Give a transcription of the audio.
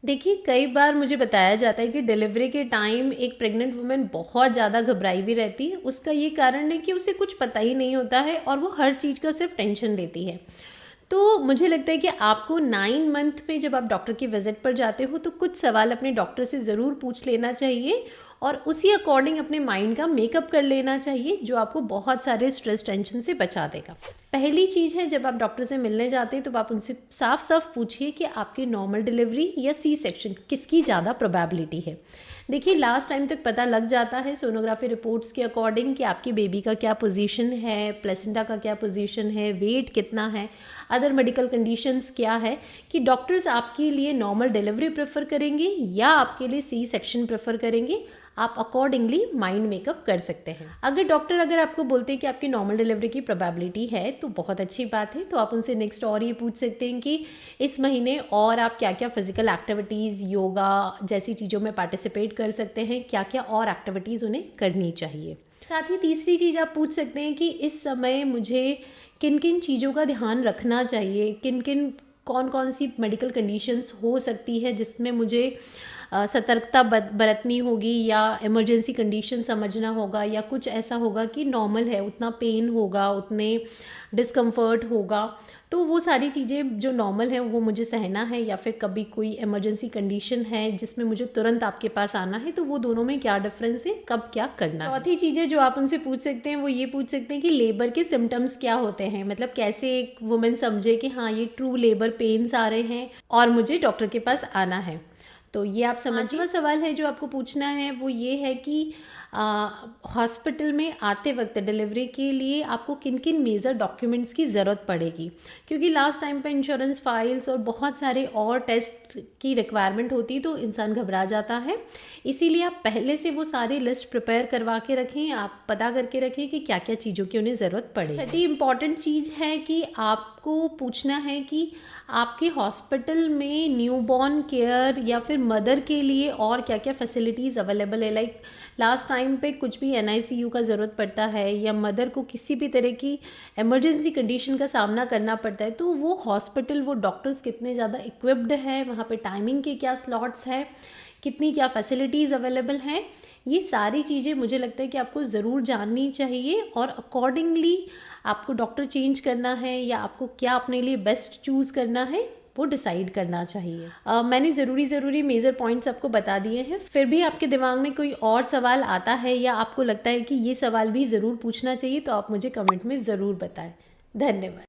देखिए, कई बार मुझे बताया जाता है कि डिलीवरी के टाइम एक प्रेग्नेंट वुमन बहुत ज़्यादा घबराई हुई रहती है। उसका ये कारण है कि उसे कुछ पता ही नहीं होता है और वो हर चीज़ का सिर्फ टेंशन लेती है। तो मुझे लगता है कि आपको 9 मंथ में जब आप डॉक्टर की विज़िट पर जाते हो तो कुछ सवाल अपने डॉक्टर से ज़रूर पूछ लेना चाहिए और उसी अकॉर्डिंग अपने माइंड का मेकअप कर लेना चाहिए, जो आपको बहुत सारे स्ट्रेस टेंशन से बचा देगा। पहली चीज़ है, जब आप डॉक्टर से मिलने जाते हैं तो आप उनसे साफ साफ पूछिए कि आपकी नॉर्मल डिलीवरी या सी सेक्शन किसकी ज़्यादा प्रोबेबिलिटी है। देखिए, लास्ट टाइम तक पता लग जाता है सोनोग्राफी रिपोर्ट्स के अकॉर्डिंग कि आपकी बेबी का क्या पोजीशन है, प्लेसेंटा का क्या पोजीशन है, वेट कितना है, अदर मेडिकल कंडीशंस क्या है, कि डॉक्टर्स आपके लिए नॉर्मल डिलीवरी प्रेफर करेंगे या आपके लिए सी सेक्शन प्रेफर करेंगे। आप अकॉर्डिंगली माइंड मेकअप कर सकते हैं। अगर आपको बोलते हैं कि आपकी नॉर्मल डिलीवरी की प्रोबेबिलिटी है तो बहुत अच्छी बात है। तो आप उनसे नेक्स्ट और ये पूछ सकते हैं कि इस महीने और आप क्या क्या फिजिकल एक्टिविटीज़, योगा जैसी चीज़ों में पार्टिसिपेट कर सकते हैं, क्या क्या और एक्टिविटीज़ उन्हें करनी चाहिए। साथ ही तीसरी चीज़ आप पूछ सकते हैं कि इस समय मुझे किन किन चीज़ों का ध्यान रखना चाहिए, किन किन कौन कौन सी मेडिकल कंडीशंस हो सकती है जिसमें मुझे सतर्कता बरतनी होगी, या इमरजेंसी कंडीशन समझना होगा, या कुछ ऐसा होगा कि नॉर्मल है, उतना पेन होगा, उतने डिस्कम्फर्ट होगा। तो वो सारी चीज़ें जो नॉर्मल है वो मुझे सहना है, या फिर कभी कोई इमरजेंसी कंडीशन है जिसमें मुझे तुरंत आपके पास आना है, तो वो दोनों में क्या डिफरेंस है, कब क्या करना है। चौथी चीज़ें जो आप उनसे पूछ सकते हैं वो ये पूछ सकते हैं कि लेबर के सिम्टम्स क्या होते हैं, मतलब कैसे एक वुमेन समझे कि हाँ ये ट्रू लेबर पेन्स आ रहे हैं और मुझे डॉक्टर के पास आना है। तो ये आप समझिए। पांचवा सवाल है जो आपको पूछना है वो ये है कि हॉस्पिटल में आते वक्त डिलीवरी के लिए आपको किन किन मेजर डॉक्यूमेंट्स की ज़रूरत पड़ेगी, क्योंकि लास्ट टाइम पे इंश्योरेंस फाइल्स और बहुत सारे और टेस्ट की रिक्वायरमेंट होती है तो इंसान घबरा जाता है। इसीलिए आप पहले से वो सारी लिस्ट प्रिपेयर करवा के रखें, आप पता करके रखें कि क्या क्या चीज़ों की उन्हें ज़रूरत पड़ेगी। छठी इंपॉर्टेंट चीज़ है कि आपको पूछना है कि आपके हॉस्पिटल में न्यूबॉर्न केयर या फिर मदर के लिए और क्या क्या फैसिलिटीज़ अवेलेबल है। लाइक लास्ट टाइम पे कुछ भी NICU का ज़रूरत पड़ता है या मदर को किसी भी तरह की इमरजेंसी कंडीशन का सामना करना पड़ता है, तो वो हॉस्पिटल, वो डॉक्टर्स कितने ज़्यादा इक्विप्ड है, वहाँ पे टाइमिंग के क्या स्लॉट्स है, कितनी क्या फैसिलिटीज़ अवेलेबल हैं, ये सारी चीज़ें मुझे लगता है कि आपको ज़रूर जाननी चाहिए और अकॉर्डिंगली आपको डॉक्टर चेंज करना है या आपको क्या अपने लिए बेस्ट चूज़ करना है वो डिसाइड करना चाहिए। मैंने ज़रूरी मेजर पॉइंट्स आपको बता दिए हैं। फिर भी आपके दिमाग में कोई और सवाल आता है या आपको लगता है कि ये सवाल भी ज़रूर पूछना चाहिए तो आप मुझे कमेंट में ज़रूर बताएं। धन्यवाद।